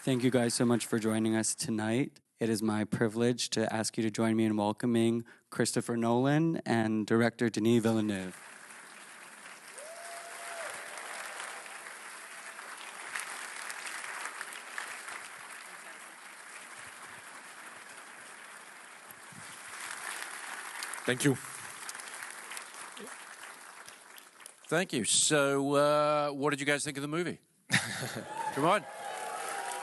Thank you guys so much for joining us tonight. It is my privilege to ask you to join me in welcoming Christopher Nolan and director Denis Villeneuve. Thank you. Thank you. So, what did you guys think of the movie? Come on.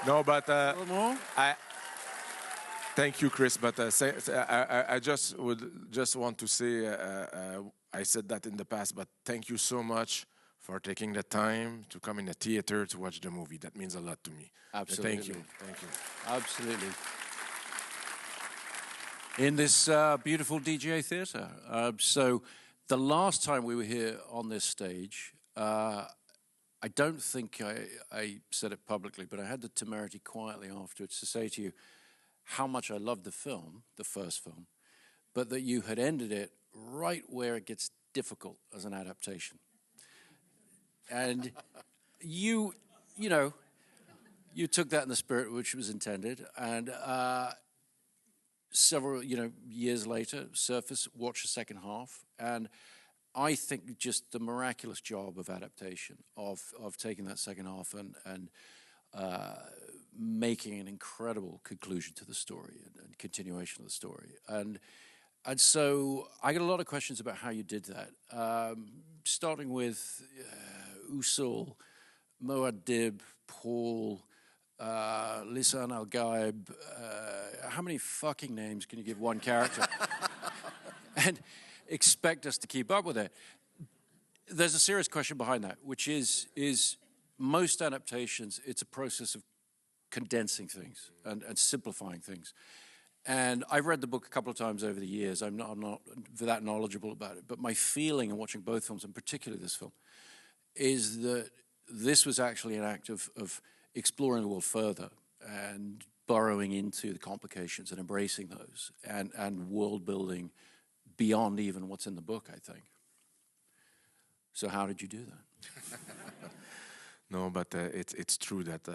No, but A little more? thank you, Chris. But I just want to say I said that in the past, but thank you so much for taking the time to come in the theater to watch the movie. That means a lot to me. Absolutely. Thank you. Thank you. Absolutely. In this beautiful DGA theatre. So the last time we were here on this stage, I don't think I said it publicly, but I had the temerity quietly afterwards to say to you how much I loved the film, the first film, but that you had ended it right where it gets difficult as an adaptation. And you took that in the spirit which was intended, and several, years later, Surface watched the second half, and I think just the miraculous job of adaptation, of taking that second half and making an incredible conclusion to the story and continuation of the story. And so I got a lot of questions about how you did that, starting with Usul, Muad'Dib, Paul, Lisan Al-Gaib. How many fucking names can you give one character? And expect us to keep up with it. There's a serious question behind that, which is most adaptations, it's a process of condensing things and simplifying things. And I've read the book a couple of times over the years. I'm not that knowledgeable about it, but my feeling in watching both films, and particularly this film, is that this was actually an act of exploring the world further and burrowing into the complications and embracing those and world building beyond even what's in the book, I think. So how did you do that? No, but it's true that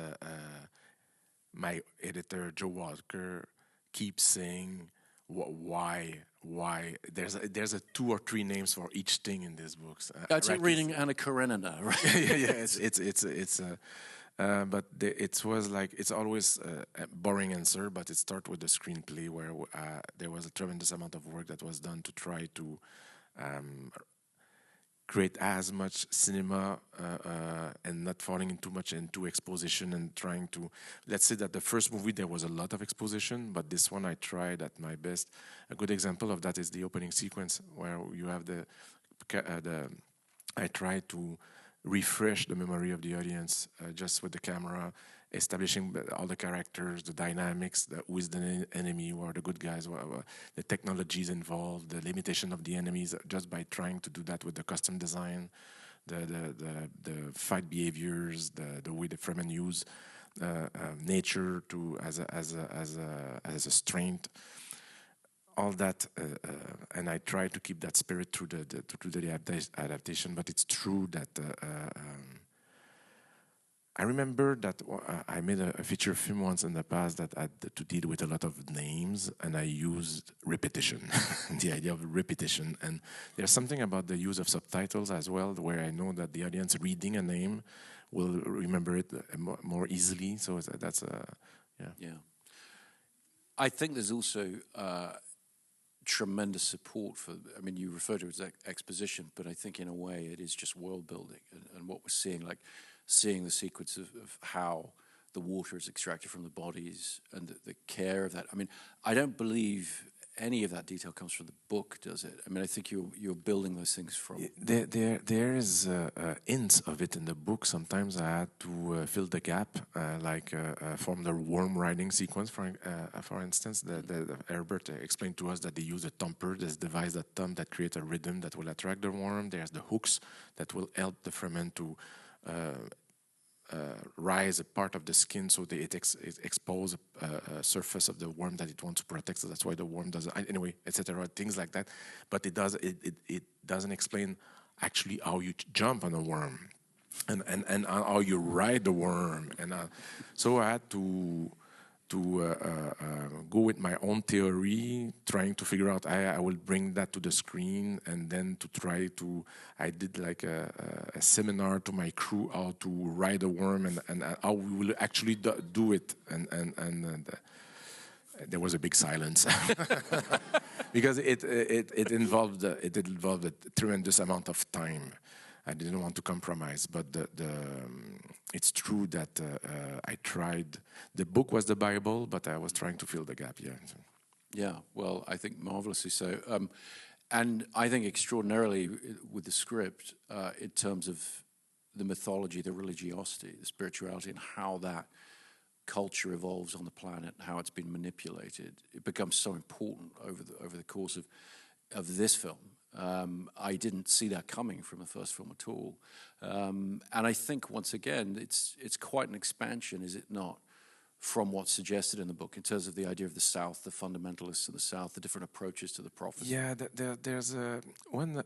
my editor, Joe Walker, keeps saying why there's a 2 or 3 names for each thing in these books. That's like reading Anna Karenina, right? yeah, but it was like it's always a boring answer, but it starts with the screenplay where there was a tremendous amount of work that was done to try to create as much cinema and not falling too much into exposition and trying to, let's say that the first movie there was a lot of exposition, but this one I tried at my best. A good example of that is the opening sequence where you have I tried to refresh the memory of the audience just with the camera, establishing all the characters, the dynamics, who is the enemy, who are the good guys, the technologies involved, the limitation of the enemies, just by trying to do that with the custom design, the fight behaviors, the way the Fremen use nature as a strength. All that, and I try to keep that spirit through the adaptation. But it's true that I remember that I made a feature film once in the past that had to deal with a lot of names, and I used repetition, the idea of repetition. And there's something about the use of subtitles as well, where I know that the audience reading a name will remember it more easily. So that's Yeah. I think there's also tremendous support for, you refer to it as exposition, but I think in a way it is just world building and what we're seeing, like seeing the sequence of how the water is extracted from the bodies and the care of that. I don't believe any of that detail comes from the book, does it? I think you're building those things from... There is hints of it in the book. Sometimes I had to fill the gap, from the worm riding sequence, for instance. The Herbert explained to us that they use a thumper, this device that creates a rhythm that will attract the worm. There's the hooks that will help the Fremen to rise a part of the skin so that it exposes a surface of the worm that it wants to protect. So that's why the worm does it. Anyway, etc. Things like that. But it doesn't explain actually how you jump on a worm. and how you ride the worm, and so I had to go with my own theory, trying to figure out I will bring that to the screen, and then to try to. I did like a seminar to my crew how to ride a worm and how we will actually do it, and there was a big silence because it involved a tremendous amount of time. I didn't want to compromise, but it's true that I tried. The book was the Bible, but I was trying to fill the gap. Yeah. Yeah, well, I think marvelously so. And I think extraordinarily with the script in terms of the mythology, the religiosity, the spirituality, and how that culture evolves on the planet, how it's been manipulated. It becomes so important over the course of this film. I didn't see that coming from the first film at all. And I think, once again, it's quite an expansion, is it not, from what's suggested in the book in terms of the idea of the South, the fundamentalists in the South, the different approaches to the prophecy. Yeah, there's when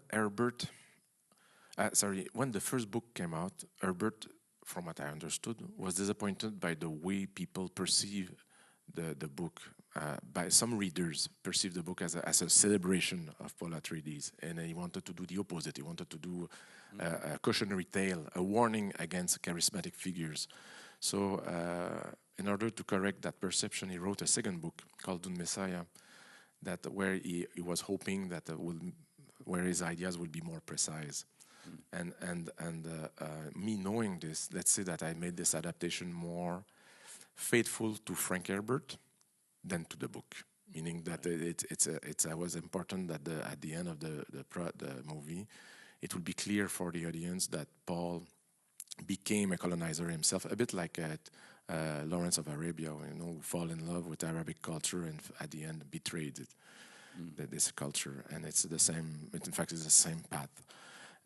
when the first book came out, Herbert, from what I understood, was disappointed by the way people perceive the book. By some readers perceive the book as a celebration of Paul Atreides, and he wanted to do the opposite. He wanted to do a cautionary tale, a warning against charismatic figures. So in order to correct that perception, he wrote a second book called Dune Messiah, where he was hoping that where his ideas would be more precise. And me knowing this, let's say that I made this adaptation more faithful to Frank Herbert than to the book, meaning that it was important that at the end of the movie, it would be clear for the audience that Paul became a colonizer himself, a bit like Lawrence of Arabia, who fall in love with Arabic culture and at the end betrayed it, this culture, and it's the same. In fact, it's the same path,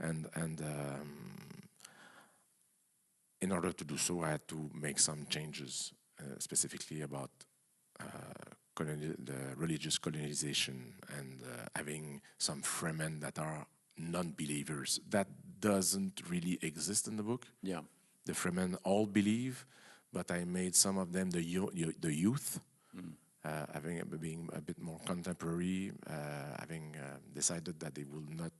and in order to do so, I had to make some changes, specifically about the religious colonization and having some Fremen that are non-believers. That doesn't really exist in the book. Yeah, the Fremen all believe, but I made some of them the youth, being a bit more contemporary, having decided that they will not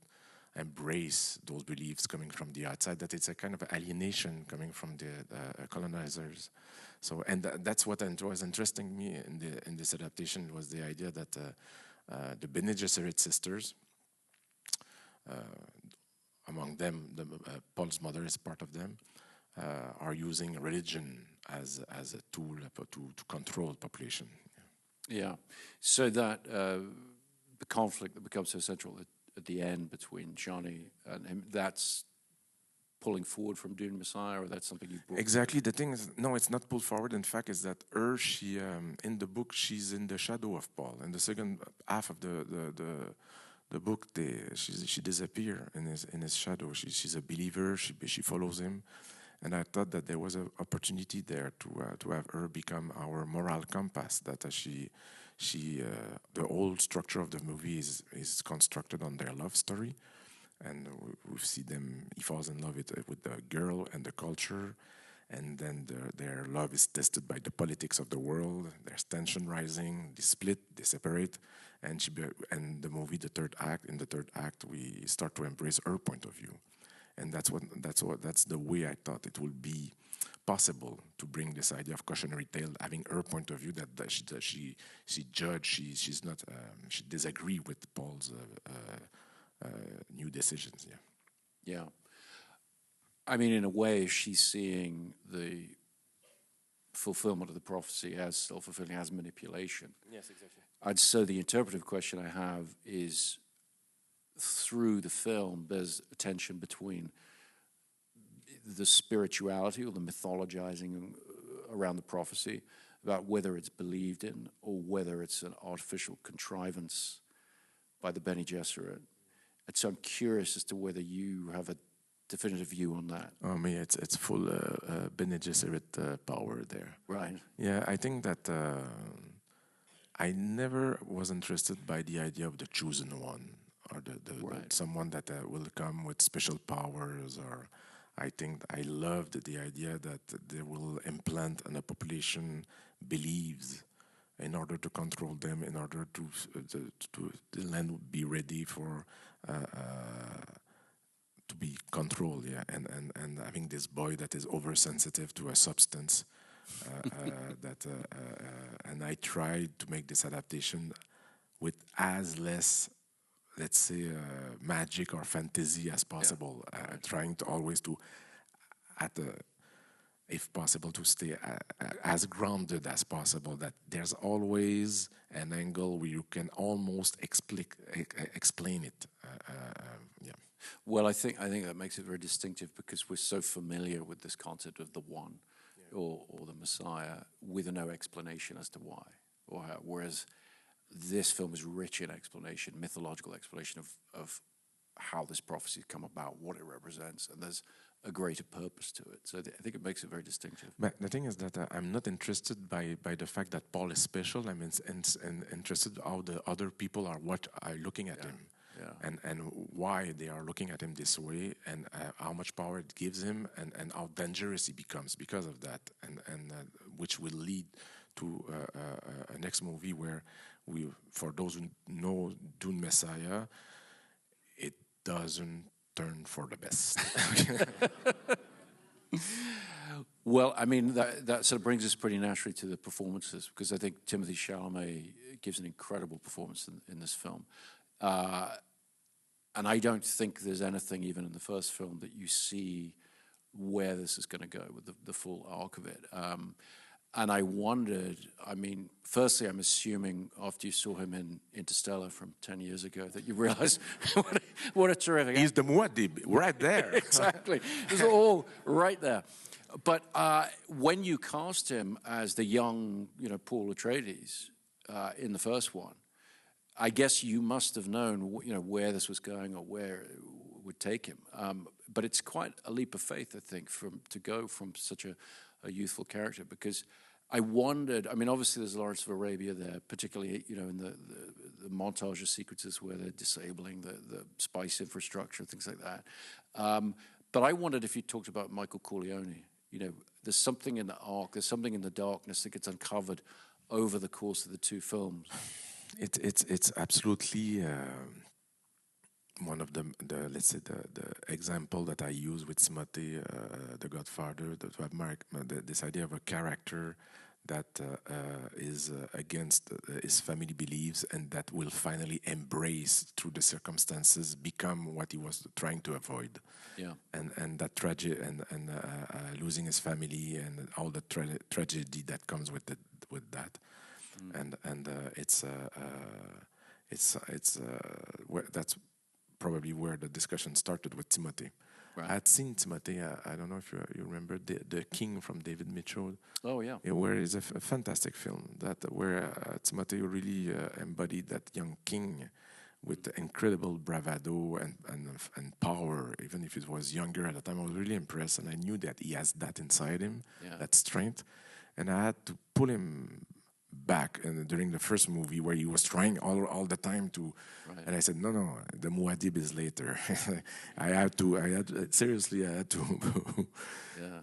embrace those beliefs coming from the outside, that it's a kind of alienation coming from the colonizers. So, and that's what was interesting me in this adaptation, was the idea that the Bene Gesserit sisters, among them, Paul's mother is part of them, are using religion as a tool to control population. Yeah. So that the conflict that becomes so central at the end between Johnny and him, that's pulling forward from Dune Messiah, or that's something you brought? Exactly. The thing is, no, it's not pulled forward. In fact, is that she in the book, she's in the shadow of Paul. In the second half of the book, she disappears in his shadow. She's a believer. She follows him, and I thought that there was an opportunity there to have her become our moral compass. That the whole structure of the movie is constructed on their love story. And we see them, he falls in love with the girl and the culture, and then their love is tested by the politics of the world. There's tension rising, they split, they separate, and the movie, in the third act, we start to embrace her point of view. And that's the way I thought it would be possible to bring this idea of cautionary tale, having her point of view, that she judge, she's not, she disagree with Paul's new decisions. Yeah. I mean, in a way, she's seeing the fulfillment of the prophecy as self-fulfilling, as manipulation. Yes, exactly. And so the interpretive question I have is, through the film, there's a tension between the spirituality or the mythologizing around the prophecy, about whether it's believed in or whether it's an artificial contrivance by the Bene Gesserit. And so I'm curious as to whether you have a definitive view on that. I mean, it's full Bene Gesserit power there. Right. Yeah, I think that I never was interested by the idea of the chosen one, or the Right. someone that will come with special powers, or I think I loved the idea that they will implant and the population believes in order to control them, in order to the land would be ready for to be controlled, yeah, and having this boy that is oversensitive to a substance, and I tried to make this adaptation with as less, let's say, magic or fantasy as possible, trying to always to, if possible, to stay as grounded as possible. That there's always an angle where you can almost explain it. Yeah. Well, I think that makes it very distinctive because we're so familiar with this concept of the one, or the Messiah, with no explanation as to why, or how, whereas this film is rich in explanation, mythological explanation of how this prophecy has come about, what it represents, and there's a greater purpose to it. So I think it makes it very distinctive. But the thing is that I'm not interested by the fact that Paul is special. I'm interested how the other people are looking at him. Yeah. And why they are looking at him this way, and how much power it gives him, and how dangerous he becomes because of that, and which will lead to a next movie where for those who know Dune Messiah, it doesn't turn for the best. Well, I mean, that sort of brings us pretty naturally to the performances, because I think Timothée Chalamet gives an incredible performance in this film. And I don't think there's anything, even in the first film, that you see where this is going to go with the full arc of it. And I wondered, I mean, firstly, I'm assuming after you saw him in Interstellar from 10 years ago that you realized what a terrific... He's the Muad'Dib, right there. Exactly. It's all right there. But when you cast him as the young, Paul Atreides in the first one, I guess you must have known, where this was going or where it would take him. But it's quite a leap of faith, I think, to go from such a youthful character, because I wondered, I mean, obviously there's Lawrence of Arabia there, particularly, in the montage of sequences where they're disabling the spice infrastructure, things like that. But I wondered if you talked about Michael Corleone. There's something in the arc, there's something in the darkness that gets uncovered over the course of the two films. It's absolutely one of the let's say the example that I use with Timothée, the Godfather, to have this idea of a character that is against his family beliefs, and that will finally embrace through the circumstances, become what he was trying to avoid. Yeah. And that tragedy and losing his family and all the tragedy that comes with that. And it's that's probably where the discussion started with Timothée. Right. I had seen Timothée. I don't know if you remember the King from David Mitchell. Oh yeah. Where is a fantastic film where Timothée really embodied that young king with incredible bravado and power. Even if he was younger at the time, I was really impressed, and I knew that he has that inside him, that strength, and I had to pull him back during the first movie where he was trying all the time to, and I said, no, the Muad'Dib is later. I had to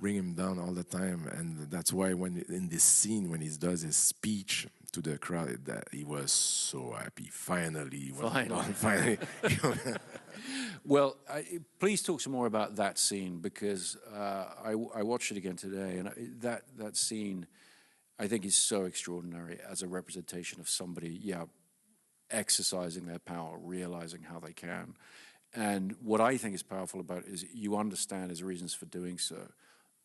bring him down all the time, and that's why when in this scene when he does his speech to the crowd, that he was so happy. Finally. Well, please talk some more about that scene, because I watched it again today, and that scene, I think, is so extraordinary as a representation of somebody, exercising their power, realizing how they can. And what I think is powerful about it is you understand his reasons for doing so,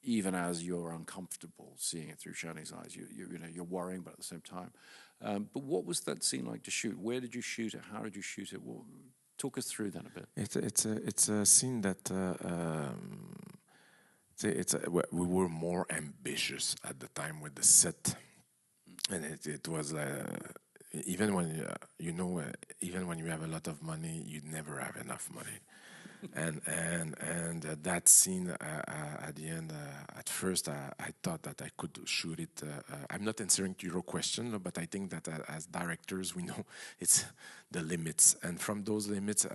even as you're uncomfortable seeing it through Shani's eyes. You're worrying, but at the same time. But what was that scene like to shoot? Where did you shoot it? How did you shoot it? Well, talk us through that a bit. It's a scene that. We were more ambitious at the time with the set, and it was even when even when you have a lot of money, you never have enough money, and that scene at the end, at first I thought that I could shoot it. I'm not answering to your question, but I think that as directors we know it's the limits, and from those limits.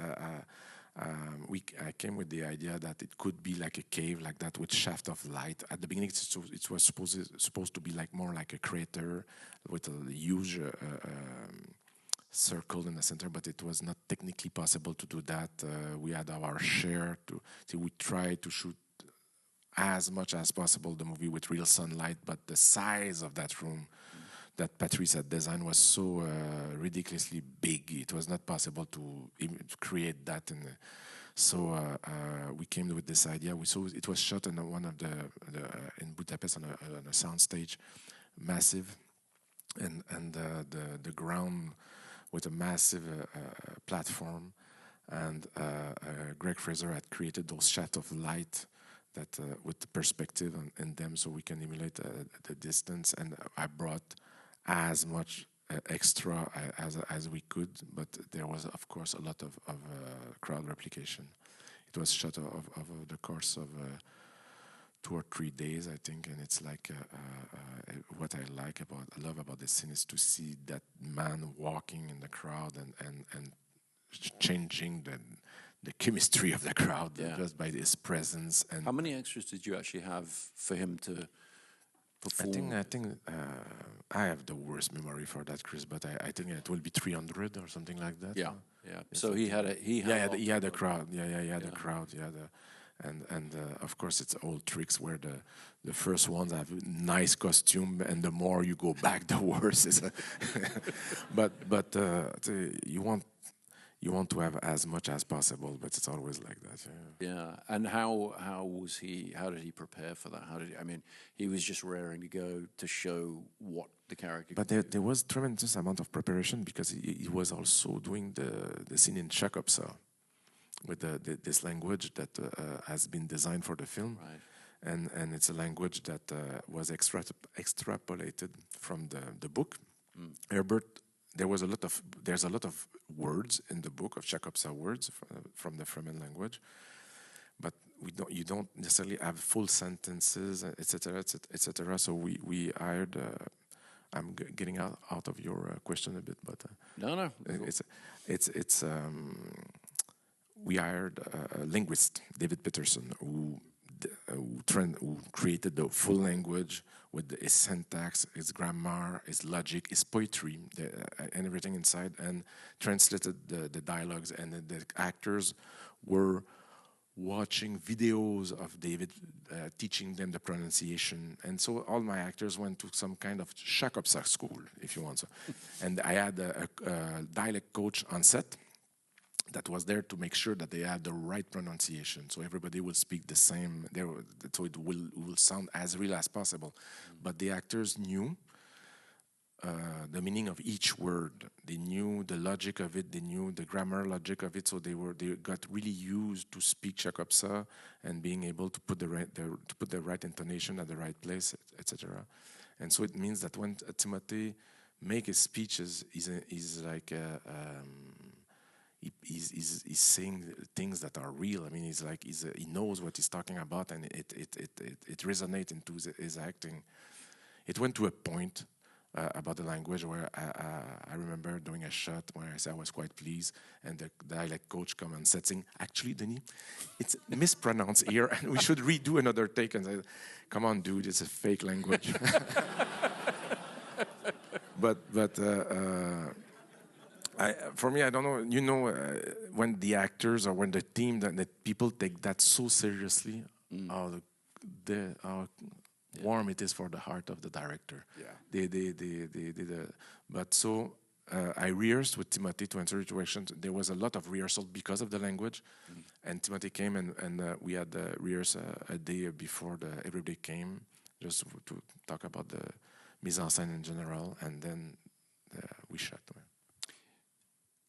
I came with the idea that it could be like a cave like that with shaft of light. At the beginning, it was supposed to be like more like a crater with a huge circle in the center, but it was not technically possible to do that. We had our share we tried to shoot as much as possible the movie with real sunlight, but the size of that room that Patrice had designed was so ridiculously big. It was not possible to even create that. So we came with this idea. We saw it was shot in one of in Budapest on a sound stage, massive, and the ground with a massive platform, and Greg Fraser had created those shafts of light that with the perspective in them, so we can emulate the distance. And I brought as much extra as we could, but there was, of course, a lot of crowd replication. It was shot over the course of 2 or 3 days, I think, and it's like what I love about this scene is to see that man walking in the crowd and changing the chemistry of the crowd just by his presence. And how many extras did you actually have for him to perform? I think I have the worst memory for that, Chris, but I think it will be 300 or something like that. Yeah. So he had a crowd. The crowd. And of course it's old tricks where the first ones have nice costume, and the more you go back, the worse is. But you want to have as much as possible, but it's always like that. Yeah. And how was he? How did he prepare for that? He was just raring to go to show what the character. But there was tremendous amount of preparation because he was also doing the scene in Chakopsa with this language that has been designed for the film, right. And it's a language that was extrapolated from the book. Herbert. There's a lot of words in the book of Chakopsa words from the Fremen language, but you don't necessarily have full sentences, etc., etc. So we hired. I'm getting out of your question a bit, but no, we hired a linguist, David Peterson, who created the full language with his syntax, his grammar, his logic, his poetry, and everything inside, and translated the dialogues. And the actors were watching videos of David teaching them the pronunciation. And so all my actors went to some kind of Chakopsa school, if you want so. And I had a dialect coach on set that was there to make sure that they had the right pronunciation, so everybody will speak the same, so it will sound as real as possible. But the actors knew the meaning of each word. They knew the logic of it. They knew the grammar logic of it. So they got really used to speak Chakopsa and being able to put the right intonation at the right place, etc. And so it means that when Timothy make his speeches, he's like. He's saying things that are real. He knows what he's talking about, and it resonates into his acting. It went to a point about the language where I remember doing a shot where I said I was quite pleased, and the dialect coach come and said, "Actually, Denis, it's mispronounced here, and we should redo another take." And I said, "Come on, dude, it's a fake language." but. For me, I don't know. When the actors or when the team, that people take that so seriously, how warm it is for the heart of the director. Yeah. But so I rehearsed with Timothy to answer your questions. There was a lot of rehearsal because of the language, and Timothy came and we had the rehearsal a day before everybody came, just to talk about the mise en scène in general, and then we shot.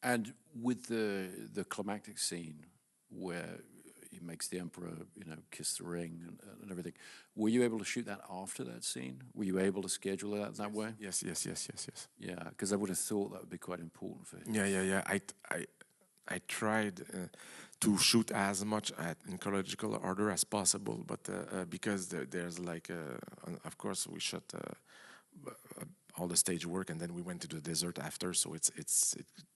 And with the climactic scene where he makes the emperor, kiss the ring and everything, were you able to shoot that after that scene? Were you able to schedule it that way? Yes. Yeah, because I would have thought that would be quite important for him. Yeah. I tried to shoot as much in chronological order as possible, but because there's of course we shot all the stage work, and then we went to the desert after. So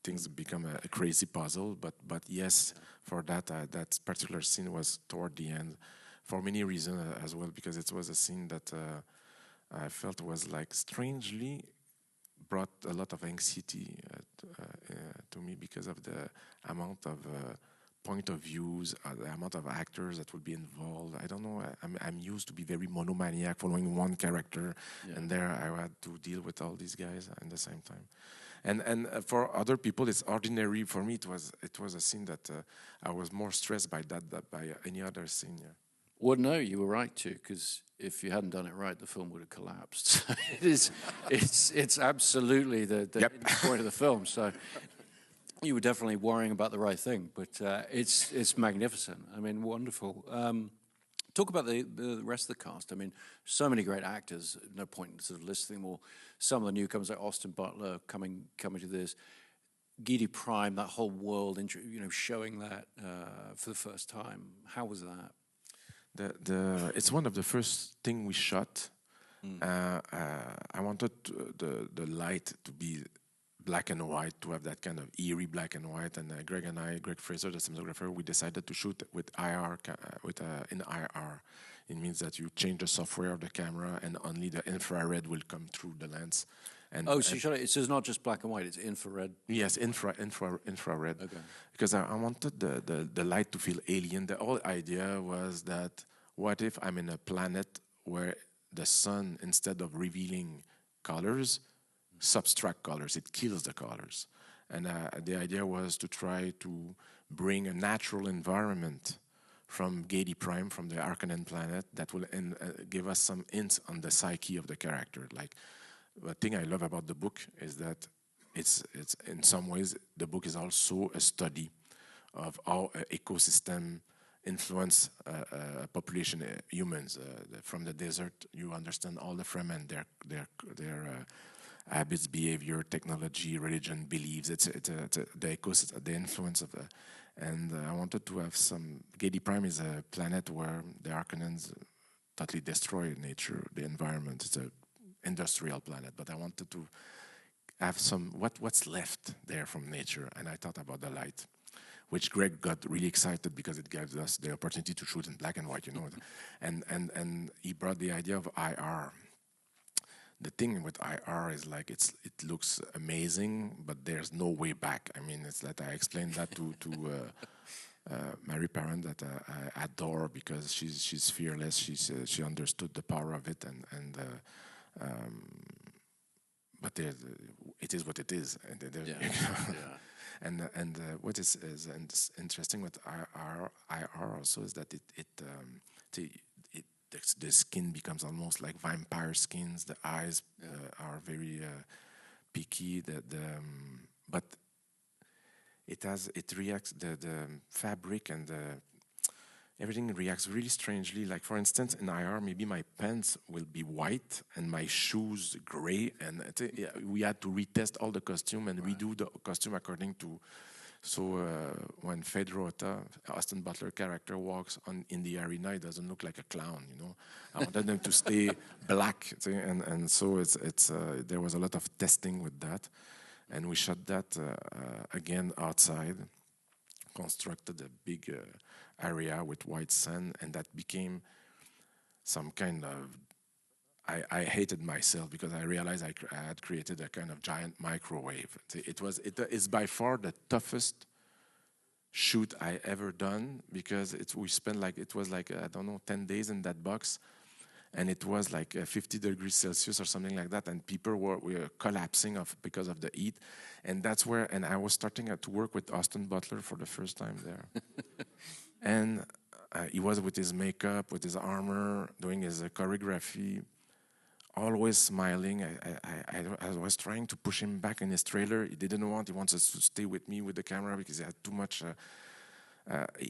things become a crazy puzzle. But yes, for that that particular scene was toward the end, for many reasons as well, because it was a scene that I felt was like strangely brought a lot of anxiety to me because of the amount of point of views, the amount of actors that would be involved. I don't know. I'm used to be very monomaniac, following one character, and there I had to deal with all these guys at the same time. And for other people, it's ordinary. For me, it was a scene that I was more stressed by that by any other scene. Yeah. Well, no, you were right to, because if you hadn't done it right, the film would have collapsed. It's absolutely the point of the film. So you were definitely worrying about the right thing, but it's magnificent. I mean, wonderful. Talk about the rest of the cast. I mean, so many great actors. No point in sort of listing them all. Some of the newcomers like Austin Butler coming to this. Giedi Prime, that whole world, showing that for the first time. How was that? It's one of the first thing we shot. I wanted the light to be black and white, to have that kind of eerie black and white. And Greg Fraser, the cinematographer, we decided to shoot with IR, in IR. It means that you change the software of the camera, and only the infrared will come through the lens. So it's not just black and white; it's infrared. Yes, infrared. Okay. Because I wanted the light to feel alien. The whole idea was that what if I'm in a planet where the sun, instead of revealing colors, subtract colors, it kills the colors. And the idea was to try to bring a natural environment from Giedi Prime, from the Harkonnen planet, that will give us some hints on the psyche of the character. Like, the thing I love about the book is that it's in some ways the book is also a study of how ecosystem influence population, humans. From the desert, you understand all the Fremen, their habits, behavior, technology, religion, beliefs. It's the ecosystem, the influence of the. And I wanted to have some. Giedi Prime is a planet where the Harkonnens totally destroy nature, the environment. It's a industrial planet, but I wanted to have some what's left there from nature, and I thought about the light, which Greg got really excited because it gives us the opportunity to shoot in black and white, and he brought the idea of IR. The thing with IR is like it looks amazing, but there's no way back. I mean, it's like I explained that to Mary Parent, that I adore, because she's fearless. She understood the power of it, but it is what it is, and what is interesting with IR also is that the skin becomes almost like vampire skins. The eyes are very peaky. But it reacts, the fabric and everything reacts really strangely. Like, for instance, in IR, maybe my pants will be white and my shoes gray, and we had to retest all the costume and redo the costume according to. So when Fedrota, Austin Butler character, walks in the arena, he doesn't look like a clown. I wanted them to stay black, and so it's there was a lot of testing with that, and we shot that again outside. Constructed a big area with white sand, and that became some kind of. I hated myself because I realized I had created a kind of giant microwave. It is by far the toughest shoot I ever done, because we spent it was like I don't know, 10 days in that box, and it was like 50 degrees Celsius or something like that, and people were collapsing because of the heat. And that's where, and I was starting to work with Austin Butler for the first time there. And he was with his makeup, with his armor, doing his choreography, always smiling. I was trying to push him back in his trailer. He didn't want. He wants us to stay with me with the camera because he had too much.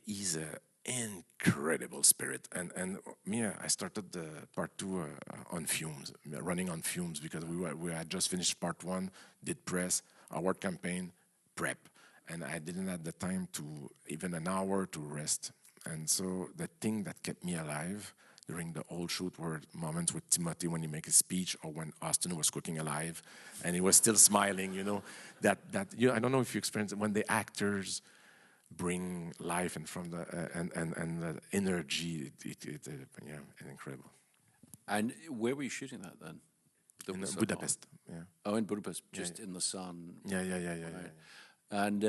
He's an incredible spirit. And me, I started the part 2 on fumes, running on fumes, because we had just finished part 1, did press, award campaign, prep, and I didn't have the time to even an hour to rest. And so the thing that kept me alive, during the whole shoot were moments with Timothy when he make his speech, or when Austin was cooking alive, and he was still smiling. That I don't know if you experience it when the actors bring life and from the and the energy. Incredible. And where were you shooting that then? In Budapest. Yeah. Oh, in Budapest, just in the sun. Yeah. And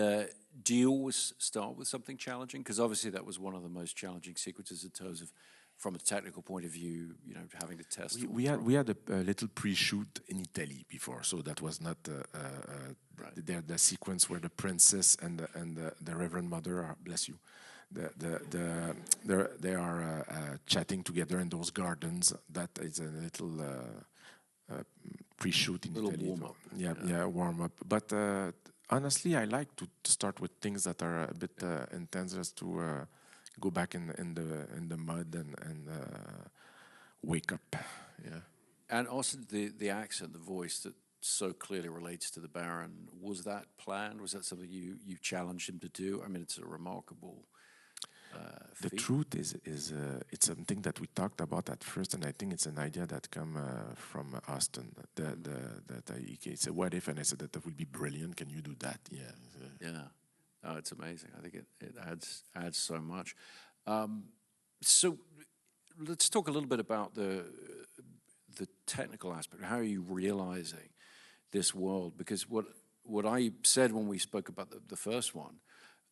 do you always start with something challenging? Because obviously that was one of the most challenging sequences in terms of, from a technical point of view, having to test. We had a little pre-shoot in Italy before, so that was not the sequence where the princess and the Reverend Mother are, bless you, they are chatting together in those gardens. That is a little pre-shoot in Italy. Warm up. Yeah, warm up. But honestly, I like to start with things that are a bit intense, just to go back in the mud and wake up. Yeah. And also the accent, the voice that so clearly relates to the Baron. Was that planned? Was that something you challenged him to do? I mean, it's a remarkable. The truth is it's something that we talked about at first, and I think it's an idea that come from Austin. He said, "What if?" And I said that would be brilliant. Can you do that? Yeah. Yeah. Oh, it's amazing. I think it adds so much. So let's talk a little bit about the technical aspect. How are you realizing this world? Because what I said when we spoke about the first one,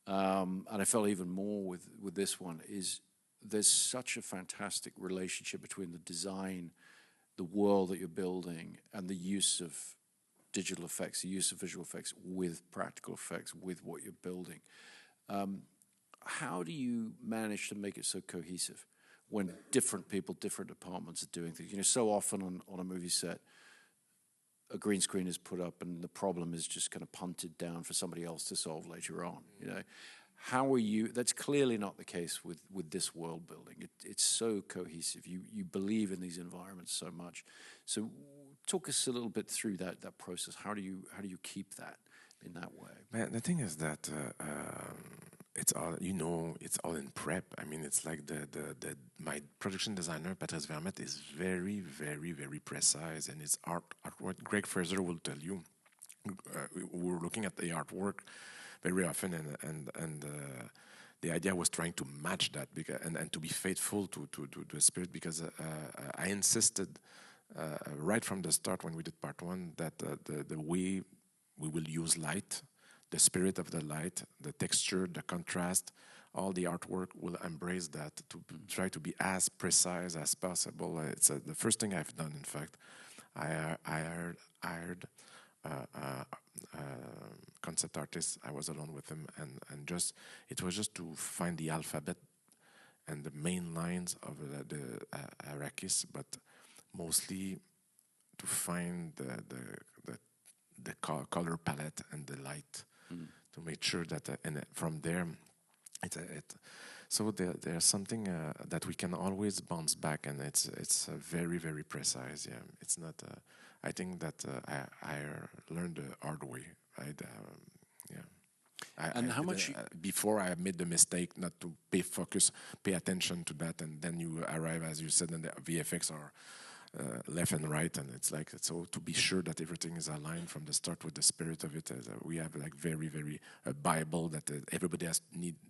and I felt even more with this one, is there's such a fantastic relationship between the design, the world that you're building, and the use of digital effects, the use of visual effects with practical effects, with what you're building. How do you manage to make it so cohesive when different people, different departments are doing things? So often on a movie set, a green screen is put up and the problem is just kind of punted down for somebody else to solve later on. How are you? That's clearly not the case with this world building. It's so cohesive. You believe in these environments so much. So talk us a little bit through that process. How do you keep that in that way? Man, the thing is that it's all it's all in prep. I mean, it's like my production designer Patrice Vermette is very, very, very precise, and his artwork. Greg Fraser will tell you. We're looking at the artwork very often, and the idea was trying to match that and to be faithful to the spirit, because I insisted right from the start when we did part one that the way we will use light, the spirit of the light, the texture, the contrast, all the artwork will embrace that, to try to be as precise as possible. It's the first thing I've done. In fact, I hired concept artist. I was alone with him, and it was just to find the alphabet and the main lines of the Arrakis, but mostly to find the color palette and the light, to make sure that and from there so there's something that we can always bounce back, and it's very, very precise. Yeah, it's not I think that I learned the hard way, right? And how much before I made the mistake not to pay attention to that, and then you arrive, as you said, and the VFX are left and right, and it's like, so to be sure that everything is aligned from the start with the spirit of it. We have like very, very a Bible that everybody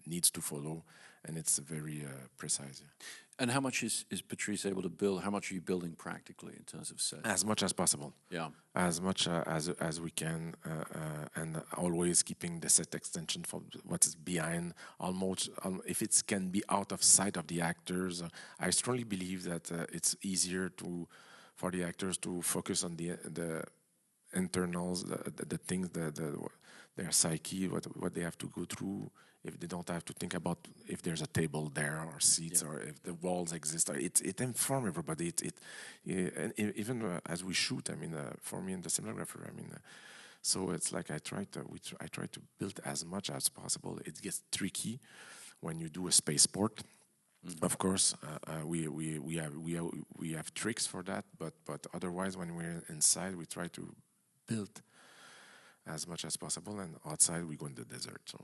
needs to follow, and it's very precise. Yeah. And how much is Patrice able to build? How much are you building practically in terms of sets? As much as possible. Yeah. As much as we can, and always keeping the set extension for what is behind. Almost, if it can be out of sight of the actors, I strongly believe that it's easier for the actors to focus on the internals, the things, their psyche, what they have to go through. If they don't have to think about if there's a table there or seats, or if the walls exist, it informs everybody. And even as we shoot, I mean, for me and the cinematographer, I mean, so it's like I try to build as much as possible. It gets tricky when you do a spaceport. Mm-hmm. Of course, we have tricks for that, but otherwise, when we're inside, we try to build as much as possible, and outside we go in the desert. So.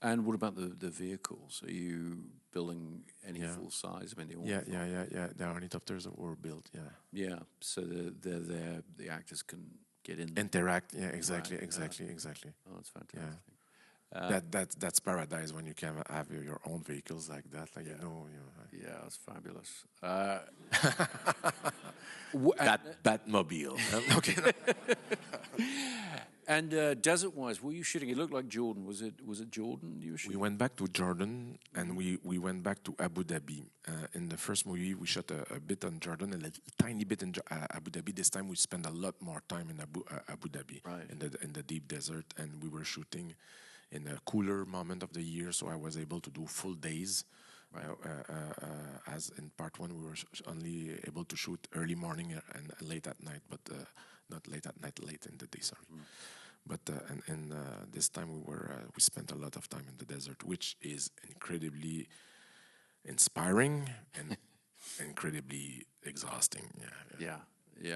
And what about the vehicles? Are you building any full size? I mean, Yeah. The ornithopters were built. Yeah. Yeah, so they're there. The actors can get in. Interact. Yeah, exactly. Oh, that's fantastic. That's paradise when you can have your own vehicles like that. Like Yeah, that's fabulous. Batmobile. Okay. And desert-wise, were you shooting? It looked like Jordan. Was it Jordan you were shooting? We went back to Jordan and we went back to Abu Dhabi. In the first movie, we shot a bit on Jordan and a tiny bit in Abu Dhabi. This time, we spent a lot more time in Abu Dhabi, Right. in the deep desert, and we were shooting in a cooler moment of the year, so I was able to do full days. Right. As in part one, we were only able to shoot early morning and late at night, but not late at night, late in the day. Sorry. But and this time we spent a lot of time in the desert, which is incredibly inspiring and incredibly exhausting. Yeah.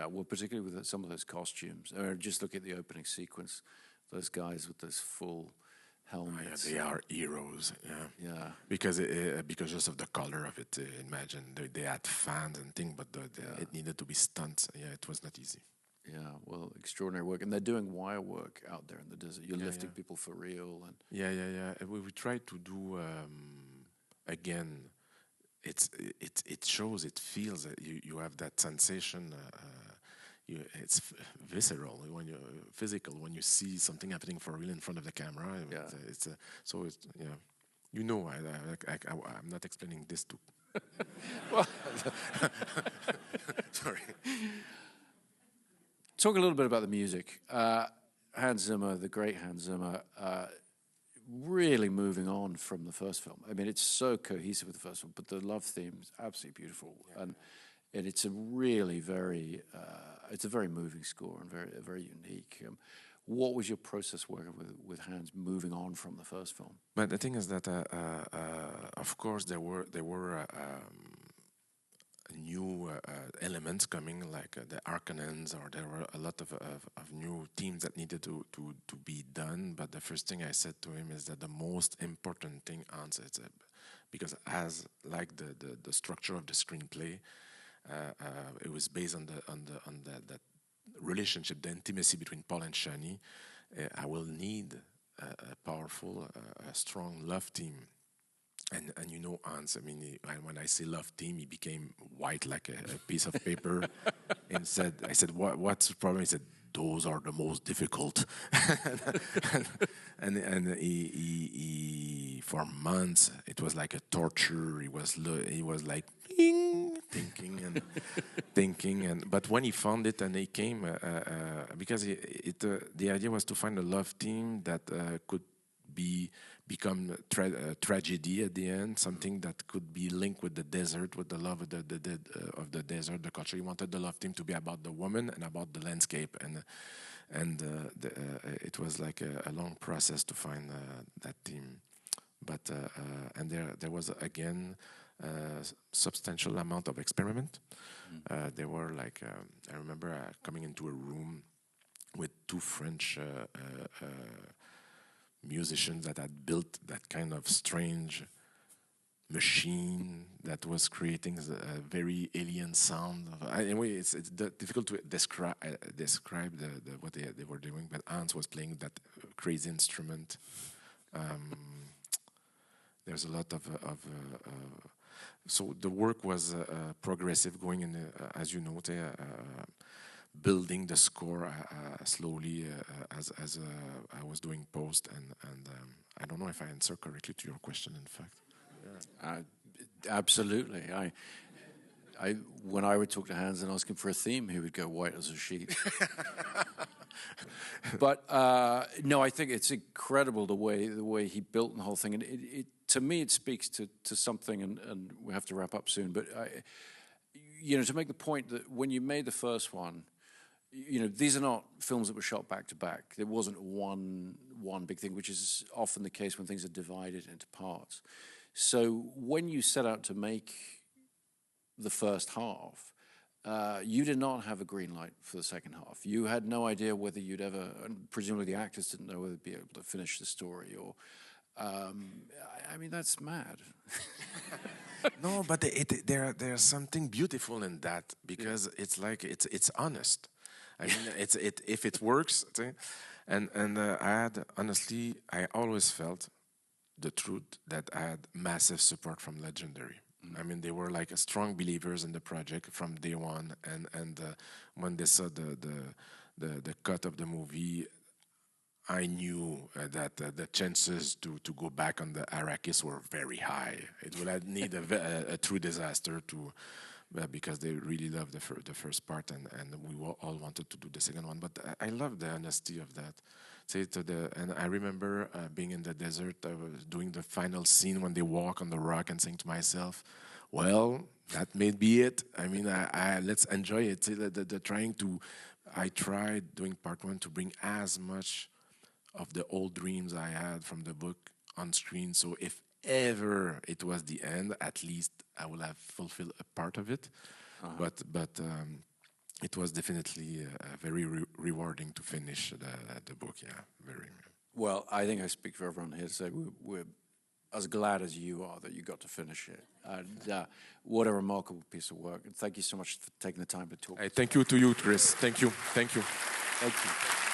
Well, particularly with some of those costumes. I mean, just look at the opening sequence. Those guys with those full helmets. They are heroes. Yeah. Because just of the color of it. Imagine they had fans and things, but it needed to be stunts. Yeah, it was not easy. Yeah, well, extraordinary work, and they're doing wire work out there in the desert. You're lifting people for real, and We tried to do again. It shows, it feels that you have that sensation. It's visceral when you physical when you see something happening for real in front of the camera. I'm not explaining this to. Sorry. Talk a little bit about the music. Hans Zimmer, the great Hans Zimmer, really moving on from the first film. I mean, it's so cohesive with the first film, but the love theme is absolutely beautiful, and it's a really very, it's a very moving score and very unique. What was your process working with Hans moving on from the first film? But the thing is that, of course, there were new elements coming, like the Arcanans, or there were a lot of new themes that needed to be done. But the first thing I said to him is that the most important thing, Hans, is because as like the structure of the screenplay, it was based on that relationship, the intimacy between Paul and Shani. I will need a powerful, a strong love theme. And Hans, I mean, when I say love theme, he became white like a piece of paper. And I said, what's the problem? He said, those are the most difficult. and he for months, it was like a torture. He was like thinking, but when he found it and he came, because the idea was to find a love theme that could become tragedy at the end, something that could be linked with the desert, with the love of the desert, the culture. He wanted the love theme to be about the woman and about the landscape, and it was like a long process to find that theme. But and there was again substantial amount of experiment. There were like I remember coming into a room with two French musicians that had built that kind of strange machine that was creating a very alien sound. Anyway, it's difficult to describe what they were doing. But Hans was playing that crazy instrument. There's a lot of so the work was progressive, going in as you know. Building the score slowly as I was doing post, and I don't know if I answered correctly to your question. In fact, absolutely. I when I would talk to Hans and ask him for a theme, he would go white as a sheet. But no, I think it's incredible the way he built the whole thing, and it to me it speaks to something, and we have to wrap up soon. But to make the point that when you made the first one, these are not films that were shot back to back. There wasn't one big thing, which is often the case when things are divided into parts. So when you set out to make the first half, you did not have a green light for the second half. You had no idea whether you'd ever, and presumably the actors didn't know whether they'd be able to finish the story, or I mean, that's mad. No, but there's something beautiful in that because it's like it's honest. I mean, if it works, and I always felt the truth that I had massive support from Legendary. I mean, they were like strong believers in the project from day one, and when they saw the cut of the movie, I knew that the chances to go back on the Arrakis were very high. It would need a true disaster to, because they really loved the first part, and we all wanted to do the second one. But I love the honesty of that. And I remember being in the desert, I was doing the final scene when they walk on the rock and saying to myself, well, that may be it. I mean, I let's enjoy it. I tried doing part one to bring as much of the old dreams I had from the book on screen. So if ever it was the end, at least I will have fulfilled a part of it. But it was definitely very rewarding to finish the book. Yeah, very. Well, I think I speak for everyone here to say we're as glad as you are that you got to finish it. And what a remarkable piece of work. And thank you so much for taking the time to talk. Thank you to you, Chris. Thank you. Thank you. Thank you.